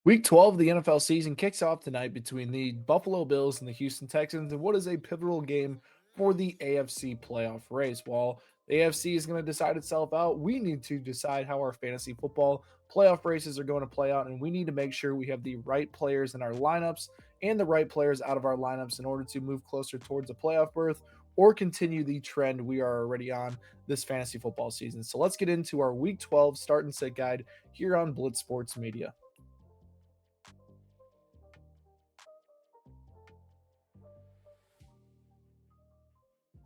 Week 12 of the NFL season kicks off tonight between the Buffalo Bills and the Houston Texans in what is a pivotal game for the AFC playoff race. While the AFC is going to decide itself out, we need to decide how our fantasy football playoff races are going to play out, and we need to make sure we have the right players in our lineups and the right players out of our lineups in order to move closer towards a playoff berth or continue the trend we are already on this fantasy football season. So let's get into our Week 12 start and sit guide here on Blitz Sports Media.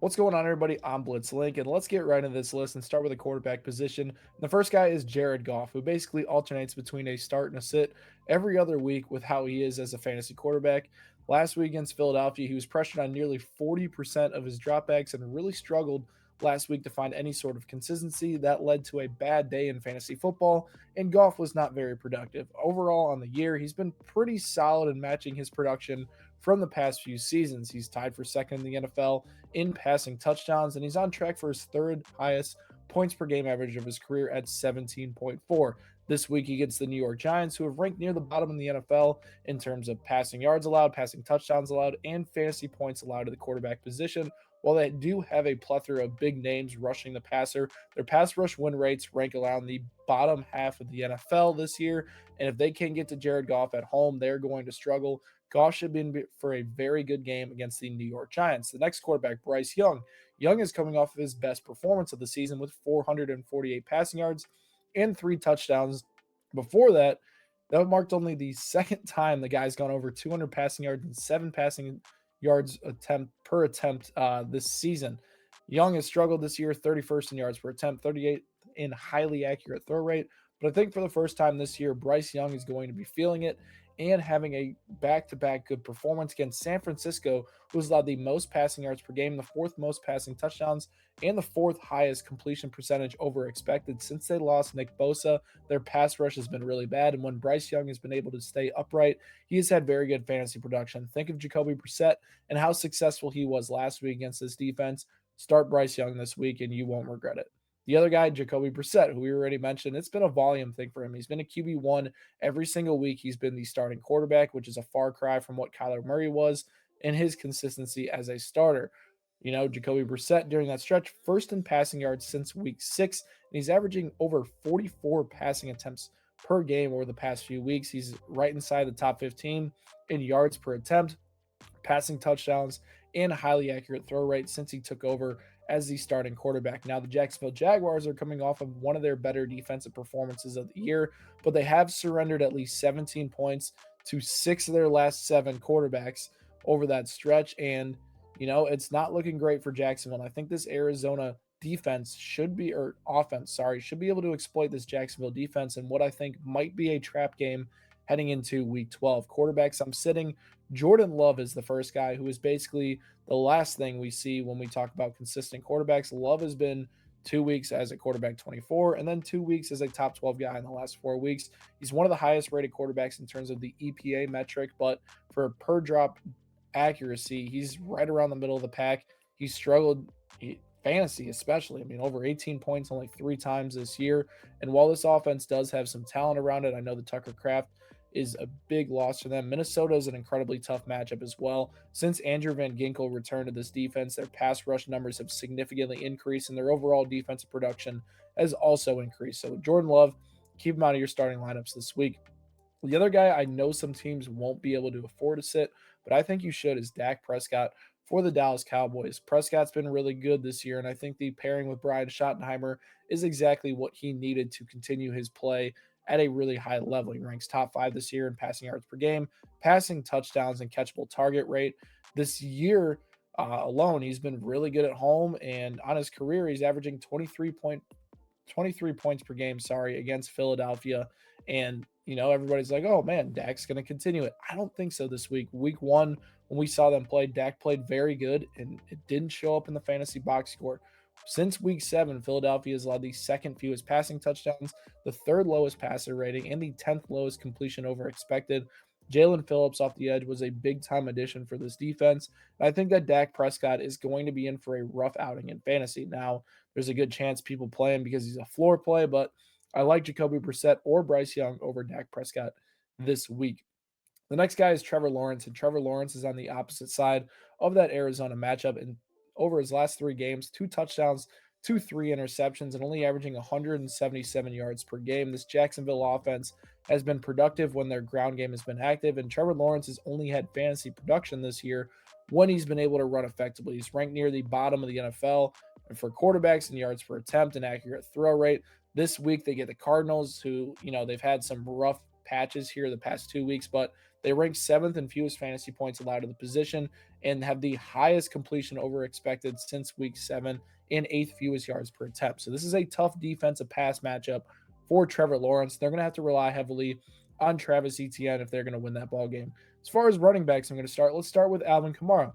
What's going on, everybody? I'm Blitz Link, and let's get right into this list and start with the quarterback position. The first guy is Jared Goff, who basically alternates between a start and a sit every other week with how he is as a fantasy quarterback. Last week against Philadelphia, he was pressured on nearly 40% of his dropbacks and really struggled last week to find any sort of consistency. That led to a bad day in fantasy football, and Goff was not very productive. Overall, on the year, he's been pretty solid in matching his production from the past few seasons. He's tied for second in the NFL in passing touchdowns, and he's on track for his third highest points per game average of his career at 17.4. This week against the New York Giants, who have ranked near the bottom in the NFL in terms of passing yards allowed, passing touchdowns allowed, and fantasy points allowed to the quarterback position. While they do have a plethora of big names rushing the passer, their pass rush win rates rank around the bottom half of the NFL this year. And if they can't get to Jared Goff at home, they're going to struggle. Goff should be in for a very good game against the New York Giants. The next quarterback, Bryce Young. Young is coming off of his best performance of the season with 448 passing yards and 3 touchdowns. Before that, that marked only the second time the guy's gone over 200 passing yards and 7 passing yards attempt this season. Young has struggled this year, 31st in yards per attempt, 38 in highly accurate throw rate. But I think for the first time this year, Bryce Young is going to be feeling it and having a back-to-back good performance against San Francisco, who's allowed the most passing yards per game, the fourth most passing touchdowns, and the fourth highest completion percentage over expected. Since they lost Nick Bosa, their pass rush has been really bad, and when Bryce Young has been able to stay upright, he has had very good fantasy production. Think of Jacoby Brissett and how successful he was last week against this defense. Start Bryce Young this week, and you won't regret it. The other guy, Jacoby Brissett, who we already mentioned, it's been a volume thing for him. He's been a QB1 every single week. He's been the starting quarterback, which is a far cry from what Kyler Murray was in his consistency as a starter. Jacoby Brissett during that stretch, first in passing yards since week 6, and he's averaging over 44 passing attempts per game over the past few weeks. He's right inside the top 15 in yards per attempt, passing touchdowns, and a highly accurate throw rate since he took over as the starting quarterback. Now, the Jacksonville Jaguars are coming off of one of their better defensive performances of the year, but they have surrendered at least 17 points to 6 of their last 7 quarterbacks over that stretch. And, it's not looking great for Jacksonville. And I think this Arizona defense should be, or offense, sorry, should be able to exploit this Jacksonville defense and what I think might be a trap game heading into week 12. Quarterbacks, I'm sitting Jordan Love is the first guy who is basically the last thing we see when we talk about consistent quarterbacks. Love has been 2 weeks as a quarterback 24 and then 2 weeks as a top 12 guy in the last 4 weeks. He's one of the highest rated quarterbacks in terms of the EPA metric, but for per drop accuracy, he's right around the middle of the pack. He struggled fantasy, especially. I mean, over 18 points only 3 times this year. And while this offense does have some talent around it, I know the Tucker Craft is a big loss for them. Minnesota is an incredibly tough matchup as well. Since Andrew Van Ginkel returned to this defense, their pass rush numbers have significantly increased, and their overall defensive production has also increased. So, Jordan Love, keep him out of your starting lineups this week. The other guy I know some teams won't be able to afford to sit, but I think you should is Dak Prescott for the Dallas Cowboys. Prescott's been really good this year, and I think the pairing with Brian Schottenheimer is exactly what he needed to continue his play at a really high level. He ranks top 5 this year in passing yards per game, passing touchdowns, and catchable target rate. This year alone, he's been really good at home, and on his career, he's averaging 23 points per game, against Philadelphia. And, everybody's like, oh man, Dak's going to continue it. I don't think so this week. Week 1, when we saw them play, Dak played very good, and it didn't show up in the fantasy box score. Since week 7, Philadelphia has allowed the second fewest passing touchdowns, the third lowest passer rating, and the 10th lowest completion over expected. Jalen Phillips off the edge was a big time addition for this defense. And I think that Dak Prescott is going to be in for a rough outing in fantasy. Now, there's a good chance people play him because he's a floor play, but I like Jacoby Brissett or Bryce Young over Dak Prescott this week. The next guy is Trevor Lawrence, and Trevor Lawrence is on the opposite side of that Arizona matchup. And over his last 3 games, 2 touchdowns, 3 interceptions, and only averaging 177 yards per game. This Jacksonville offense has been productive when their ground game has been active, and Trevor Lawrence has only had fantasy production this year when he's been able to run effectively. He's ranked near the bottom of the NFL for quarterbacks in yards per attempt and accurate throw rate. This week they get the Cardinals, who, they've had some rough patches here the past 2 weeks, but they rank 7th in fewest fantasy points allowed to the position and have the highest completion over expected since week 7 and 8th fewest yards per attempt. So this is a tough defensive pass matchup for Trevor Lawrence. They're going to have to rely heavily on Travis Etienne if they're going to win that ball game. As far as running backs, let's start with Alvin Kamara.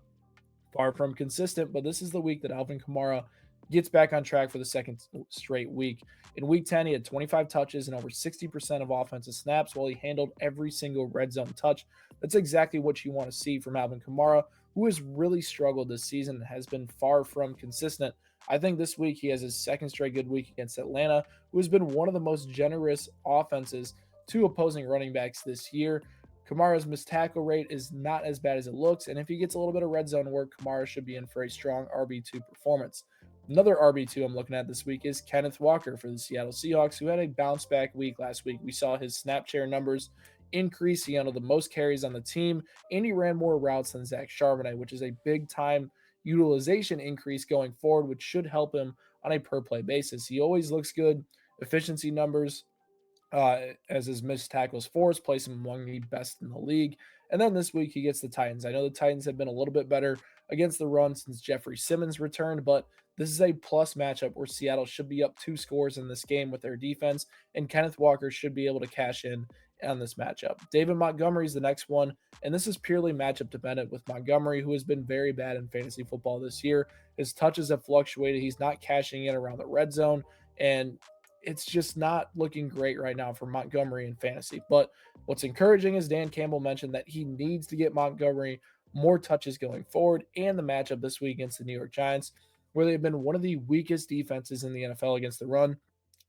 Far from consistent, but this is the week that Alvin Kamara gets back on track for the second straight week. In week 10, he had 25 touches and over 60% of offensive snaps while he handled every single red zone touch. That's exactly what you want to see from Alvin Kamara, who has really struggled this season and has been far from consistent. I think this week he has his second straight good week against Atlanta, who has been one of the most generous offenses to opposing running backs this year. Kamara's missed tackle rate is not as bad as it looks, and if he gets a little bit of red zone work, Kamara should be in for a strong RB2 performance. Another RB2 I'm looking at this week is Kenneth Walker for the Seattle Seahawks, who had a bounce back week last week. We saw his snap share numbers increase. He handled the most carries on the team, and he ran more routes than Zach Charbonnet, which is a big time utilization increase going forward, which should help him on a per play basis. He always looks good. Efficiency numbers as his missed tackles forced, place him among the best in the league. And then this week he gets the Titans. I know the Titans have been a little bit better against the run since Jeffrey Simmons returned, but this is a plus matchup where Seattle should be up 2 scores in this game with their defense, and Kenneth Walker should be able to cash in on this matchup. David Montgomery is the next one, and this is purely matchup dependent with Montgomery, who has been very bad in fantasy football this year. His touches have fluctuated. He's not cashing in around the red zone, and it's just not looking great right now for Montgomery in fantasy. But what's encouraging is Dan Campbell mentioned that he needs to get Montgomery more touches going forward, and the matchup this week against the New York Giants, where they've been one of the weakest defenses in the NFL against the run.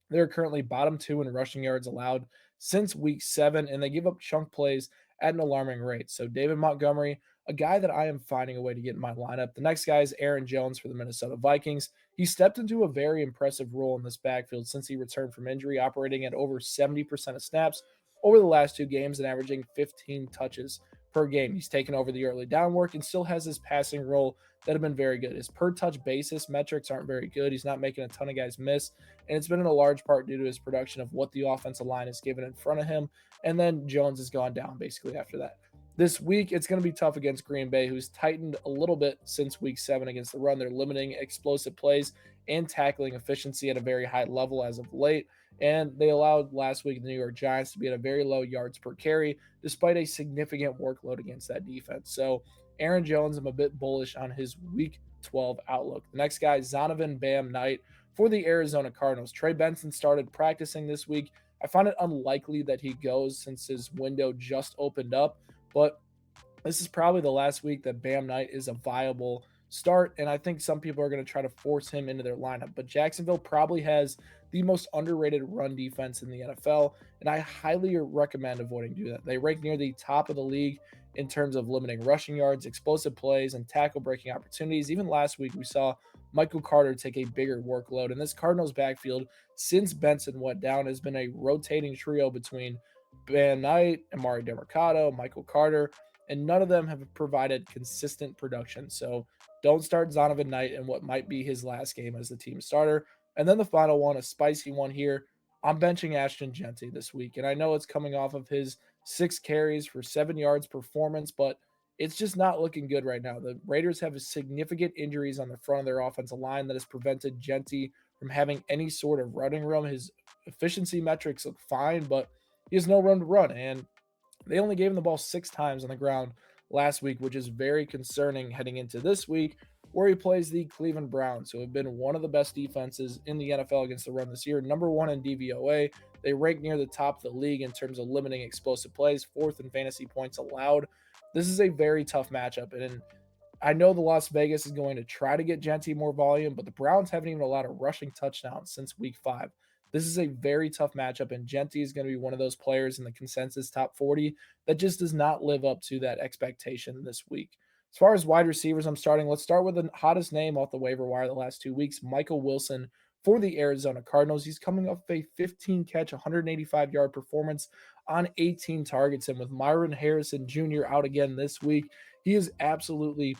They're currently bottom 2 in rushing yards allowed since week 7, and they give up chunk plays at an alarming rate. So David Montgomery, a guy that I am finding a way to get in my lineup. The next guy is Aaron Jones for the Minnesota Vikings. He stepped into a very impressive role in this backfield since he returned from injury, operating at over 70% of snaps over the last 2 games and averaging 15 touches per game. He's taken over the early down work and still has his passing role that have been very good. His per touch basis metrics aren't very good. He's not making a ton of guys miss, and it's been in a large part due to his production of what the offensive line has given in front of him. And then Jones has gone down basically after that. This week, it's going to be tough against Green Bay, who's tightened a little bit since week 7 against the run. They're limiting explosive plays and tackling efficiency at a very high level as of late. And they allowed last week the New York Giants to be at a very low yards per carry, despite a significant workload against that defense. So Aaron Jones, I'm a bit bullish on his week 12 outlook. The next guy, Zonovan Bam Knight for the Arizona Cardinals. Trey Benson started practicing this week. I find it unlikely that he goes since his window just opened up, but this is probably the last week that Bam Knight is a viable start, and I think some people are going to try to force him into their lineup. But Jacksonville probably has the most underrated run defense in the NFL, and I highly recommend avoiding doing that. They rank near the top of the league in terms of limiting rushing yards, explosive plays, and tackle breaking opportunities. Even last week, we saw Michael Carter take a bigger workload, and this Cardinals backfield, since Benson went down, has been a rotating trio between Bam Knight, Amari Demercado, Michael Carter, and none of them have provided consistent production. So don't start Zonovan Knight in what might be his last game as the team starter. And then the final one, a spicy one here. I'm benching Ashton Jeanty this week. And I know it's coming off of his 6 carries for 7 yards performance, but it's just not looking good right now. The Raiders have significant injuries on the front of their offensive line that has prevented Jeanty from having any sort of running room. His efficiency metrics look fine, but he has no room to run. And they only gave him the ball 6 times on the ground last week, which is very concerning heading into this week, where he plays the Cleveland Browns, who have been one of the best defenses in the NFL against the run this year. Number 1 in DVOA. They rank near the top of the league in terms of limiting explosive plays, 4th in fantasy points allowed. This is a very tough matchup, and I know the Las Vegas is going to try to get Jeanty more volume, but the Browns haven't even allowed a rushing touchdown since week 5. This is a very tough matchup, and Jeanty is going to be one of those players in the consensus top 40 that just does not live up to that expectation this week. As far as wide receivers, I'm starting. Let's start with the hottest name off the waiver wire the last 2 weeks, Michael Wilson for the Arizona Cardinals. He's coming off a 15 catch, 185-yard performance on 18 targets. And with Myron Harrison Jr. out again this week, he is absolutely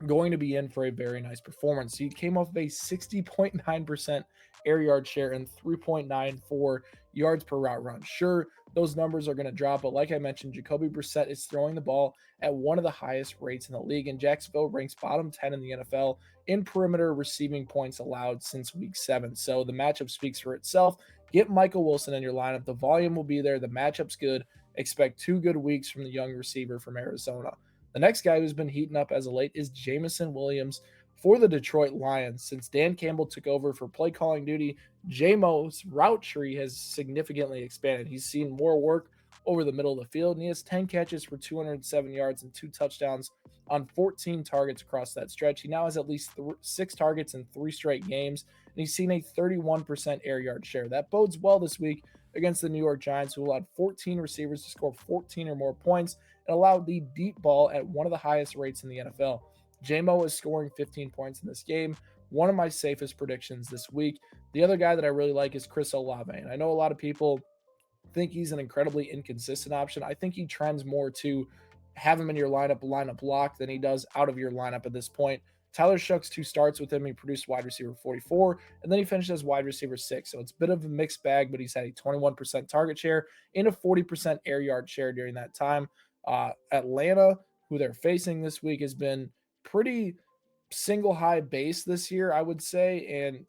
going to be in for a very nice performance. He came off of a 60.9% air yard share and 3.94 yards per route run. Sure, those numbers are going to drop, but like I mentioned, Jacoby Brissett is throwing the ball at one of the highest rates in the league, and Jacksonville ranks bottom 10 in the NFL in perimeter receiving points allowed since week 7. So the matchup speaks for itself. Get Michael Wilson in your lineup. The volume will be there. The matchup's good. Expect 2 good weeks from the young receiver from Arizona. The next guy who's been heating up as of late is Jameson Williams for the Detroit Lions. Since Dan Campbell took over for play calling duty, J-Mo's route tree has significantly expanded. He's seen more work over the middle of the field, and he has 10 catches for 207 yards and 2 touchdowns on 14 targets across that stretch. He now has at least 6 targets in 3 straight games, and he's seen a 31% air yard share. That bodes well this week against the New York Giants, who allowed 14 receivers to score 14 or more points and allowed the deep ball at one of the highest rates in the NFL. J-Mo is scoring 15 points in this game. One of my safest predictions this week. The other guy that I really like is Chris Olave. And I know a lot of people think he's an incredibly inconsistent option. I think he trends more to have him in your lineup lock than he does out of your lineup at this point. Tyler Shuck's 2 starts with him. He produced wide receiver 44, and then he finished as wide receiver 6. So it's a bit of a mixed bag, but he's had a 21% target share and a 40% air yard share during that time. Atlanta, who they're facing this week, has been pretty single high base this year, I would say. And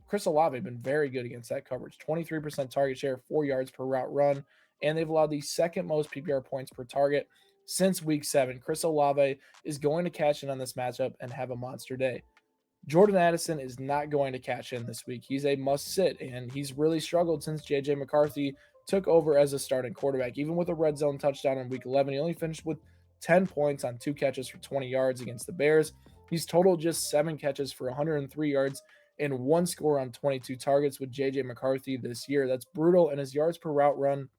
Chris Olave been very good against that coverage. 23% target share, 4 yards per route run, and they've allowed the second most PPR points per target since week 7. Chris Olave is going to cash in on this matchup and have a monster day. Jordan Addison is not going to cash in this week. He's a must sit, and he's really struggled since J.J. McCarthy took over as a starting quarterback. Even with a red zone touchdown in week 11, he only finished with 10 points on 2 catches for 20 yards against the Bears. He's totaled just 7 catches for 103 yards and 1 score on 22 targets with J.J. McCarthy this year. That's brutal, and his yards per route run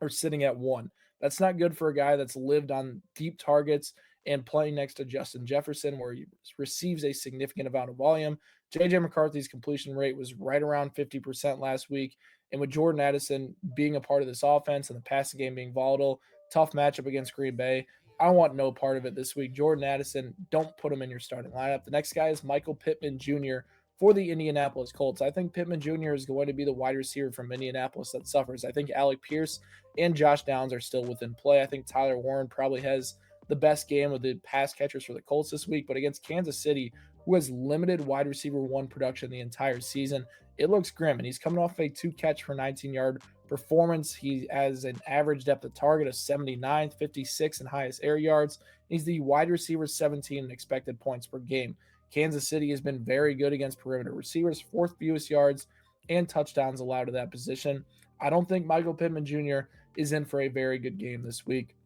are sitting at 1. That's not good for a guy that's lived on deep targets and playing next to Justin Jefferson, where he receives a significant amount of volume. J.J. McCarthy's completion rate was right around 50% last week. And with Jordan Addison being a part of this offense and the passing game being volatile, tough matchup against Green Bay, I want no part of it this week. Jordan Addison, don't put him in your starting lineup. The next guy is Michael Pittman Jr. for the Indianapolis Colts. I think Pittman Jr. is going to be the wide receiver from Indianapolis that suffers. I think Alec Pierce and Josh Downs are still within play. I think Tyler Warren probably has the best game of the pass catchers for the Colts this week, but against Kansas City, who has limited wide receiver 1 production the entire season, it looks grim. And he's coming off a 2 catch for 19-yard performance. He has an average depth of target of 79, 56 and highest air yards. He's the wide receiver 17 in expected points per game. Kansas City has been very good against perimeter receivers, 4th fewest yards and touchdowns allowed to that position. I don't think Michael Pittman Jr. is in for a very good game this week.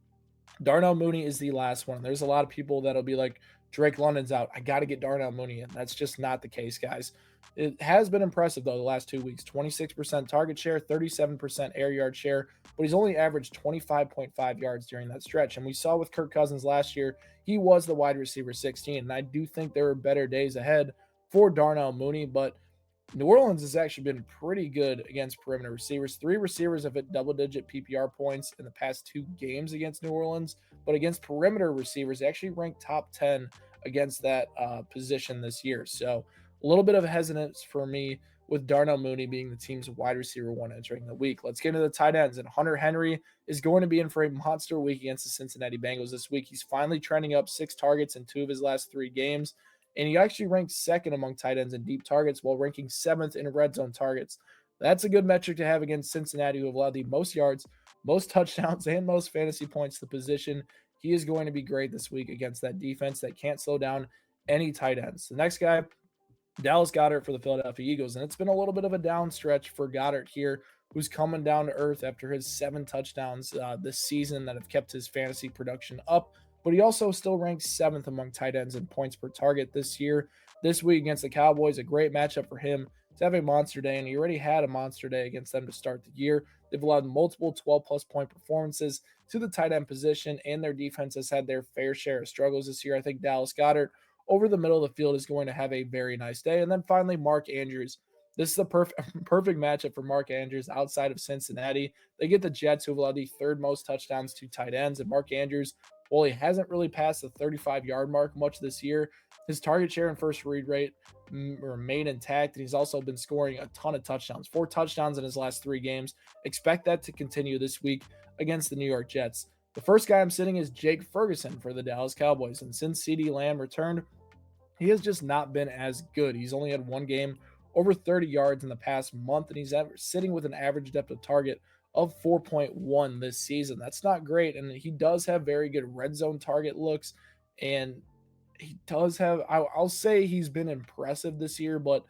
Darnell Mooney is the last one. There's a lot of people that'll be like, Drake London's out. I got to get Darnell Mooney in. That's just not the case, guys. It has been impressive, though, the last 2 weeks. 26% target share, 37% air yard share, but he's only averaged 25.5 yards during that stretch. And we saw with Kirk Cousins last year, he was the wide receiver 16. And I do think there are better days ahead for Darnell Mooney, but New Orleans has actually been pretty good against perimeter receivers. 3 receivers have hit double-digit PPR points in the past 2 games against New Orleans, but against perimeter receivers, they actually ranked top 10 against that position this year. So a little bit of hesitance for me with Darnell Mooney being the team's wide receiver 1 entering the week. Let's get into the tight ends, and Hunter Henry is going to be in for a monster week against the Cincinnati Bengals this week. He's finally trending up 6 targets in 2 of his last 3 games. And he actually ranks 2nd among tight ends in deep targets while ranking 7th in red zone targets. That's a good metric to have against Cincinnati, who have allowed the most yards, most touchdowns, and most fantasy points to the position. He is going to be great this week against that defense that can't slow down any tight ends. The next guy, Dallas Goedert for the Philadelphia Eagles. And it's been a little bit of a down stretch for Goedert here, who's coming down to earth after his 7 touchdowns this season that have kept his fantasy production up. But he also still ranks 7th among tight ends in points per target this year. This week against the Cowboys, a great matchup for him. to have a monster day, and he already had a monster day against them to start the year. They've allowed multiple 12-plus point performances to the tight end position, and their defense has had their fair share of struggles this year. I think Dallas Goedert over the middle of the field is going to have a very nice day. And then finally, Mark Andrews. This is the perfect matchup for Mark Andrews outside of Cincinnati. They get the Jets, who have allowed the third most touchdowns to tight ends. And Mark Andrews, well, he hasn't really passed the 35-yard mark much this year. His target share and first read rate remain intact, and he's also been scoring a ton of touchdowns, 4 touchdowns in his last 3 games. Expect that to continue this week against the New York Jets. The first guy I'm sitting is Jake Ferguson for the Dallas Cowboys, and since CeeDee Lamb returned, he has just not been as good. He's only had one game over 30 yards in the past month, and he's sitting with an average depth of target of 4.1 this season. That's not great, and he does have very good red zone target looks, and he does have, I'll say he's been impressive this year, but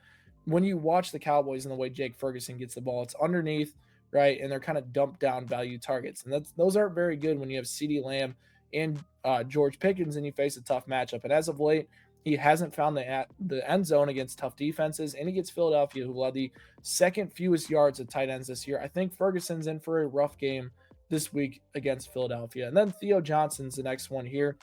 when you watch the Cowboys and the way Jake Ferguson gets the ball, it's underneath, right? And they're kind of dumped down value targets. And those aren't very good when you have CeeDee Lamb and George Pickens and you face a tough matchup. And as of late, he hasn't found the end zone against tough defenses, and he gets Philadelphia, who allowed the second fewest yards at tight ends this year. I think Ferguson's in for a rough game this week against Philadelphia. And then Theo Johnson's the next one here.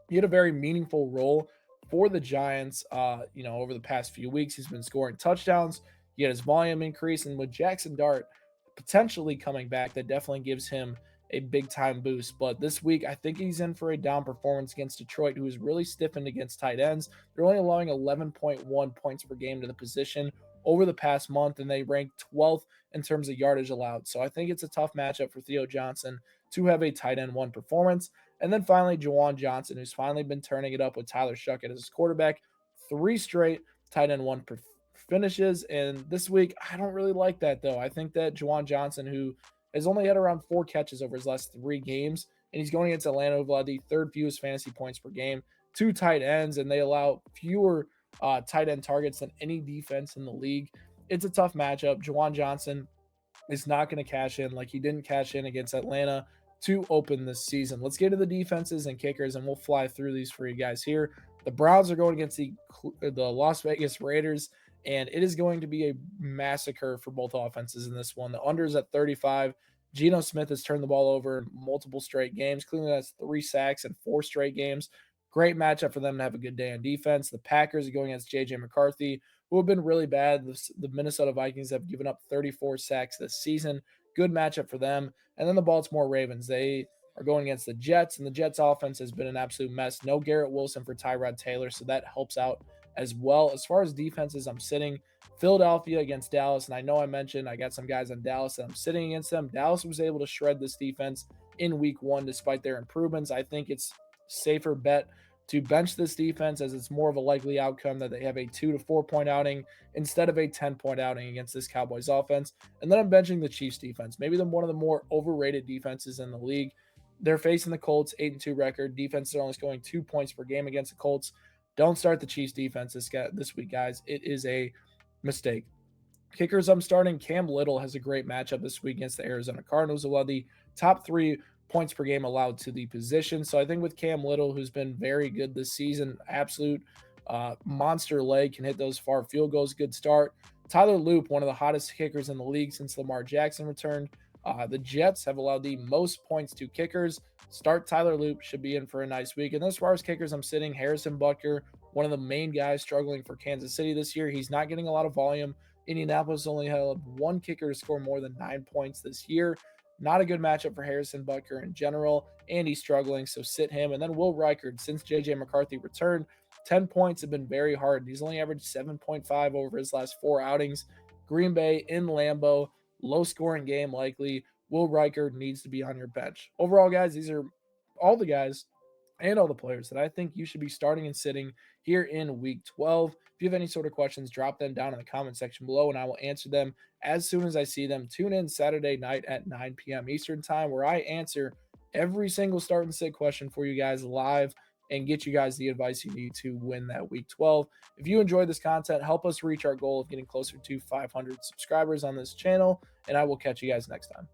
He had a very meaningful role for the Giants, over the past few weeks. He's been scoring touchdowns. He had his volume increase, and with Jackson Dart potentially coming back, that definitely gives him a big time boost. But this week, I think he's in for a down performance against Detroit, who is really stiffened against tight ends. They're only allowing 11.1 points per game to the position over the past month, and they rank 12th in terms of yardage allowed. So I think it's a tough matchup for Theo Johnson to have a tight end 1 performance. And then finally, Juwan Johnson, who's finally been turning it up with Tyler Shuckett as his quarterback. 3 straight tight end 1 finishes. And this week, I don't really like that, though. I think that Juwan Johnson, who has only had around 4 catches over his last 3 games, and he's going against Atlanta, who allowed the 3rd fewest fantasy points per game, 2 tight ends, and they allow fewer tight end targets than any defense in the league. It's a tough matchup. Juwan Johnson is not going to cash in like he didn't cash in against Atlanta to open this season. Let's get to the defenses and kickers, and we'll fly through these for you guys here. The Browns are going against the Las Vegas Raiders, and it is going to be a massacre for both offenses in this one. The unders at 35. Geno Smith has turned the ball over in multiple straight games. Cleveland has 3 sacks in 4 straight games. Great matchup for them to have a good day on defense. The Packers are going against J.J. McCarthy, who have been really bad. The Minnesota Vikings have given up 34 sacks this season. Good matchup for them. And then the Baltimore Ravens, they are going against the Jets, and the Jets offense has been an absolute mess. No Garrett Wilson for Tyrod Taylor, so that helps out as well. As far as defenses, I'm sitting Philadelphia against Dallas, and I know I mentioned I got some guys on Dallas that I'm sitting against them. Dallas was able to shred this defense in week 1 despite their improvements. I think it's safer bet to bench this defense, as it's more of a likely outcome that they have a 2 to 4 point outing instead of a 10-point outing against this Cowboys offense. And then I'm benching the Chiefs defense, maybe one of the more overrated defenses in the league. They're facing the Colts, 8-2 record. Defense are only scoring 2 points per game against the Colts. Don't start the Chiefs defense this week, guys. It is a mistake. Kickers, I'm starting Cam Little has a great matchup this week against the Arizona Cardinals, who are the top 3 points per game allowed to the position. So I think with Cam Little, who's been very good this season, absolute monster leg, can hit those far field goals, good start. Tyler Loop, one of the hottest kickers in the league since Lamar Jackson returned. The Jets have allowed the most points to kickers. Start Tyler Loop, should be in for a nice week. And as far as kickers, I'm sitting Harrison Butker, one of the main guys struggling for Kansas City this year. He's not getting a lot of volume. Indianapolis only had 1 kicker to score more than 9 points this year. Not a good matchup for Harrison Butker in general, and he's struggling, so sit him. And then Will Reichard, since J.J. McCarthy returned, 10 points have been very hard. He's only averaged 7.5 over his last 4 outings. Green Bay in Lambeau, low-scoring game likely. Will Reichard needs to be on your bench. Overall, guys, these are all the guys and all the players that I think you should be starting and sitting here in week 12. If you have any sort of questions, drop them down in the comment section below, and I will answer them as soon as I see them. Tune in Saturday night at 9 p.m. Eastern time, where I answer every single start and sit question for you guys live and get you guys the advice you need to win that week 12. If you enjoyed this content, help us reach our goal of getting closer to 500 subscribers on this channel, and I will catch you guys next time.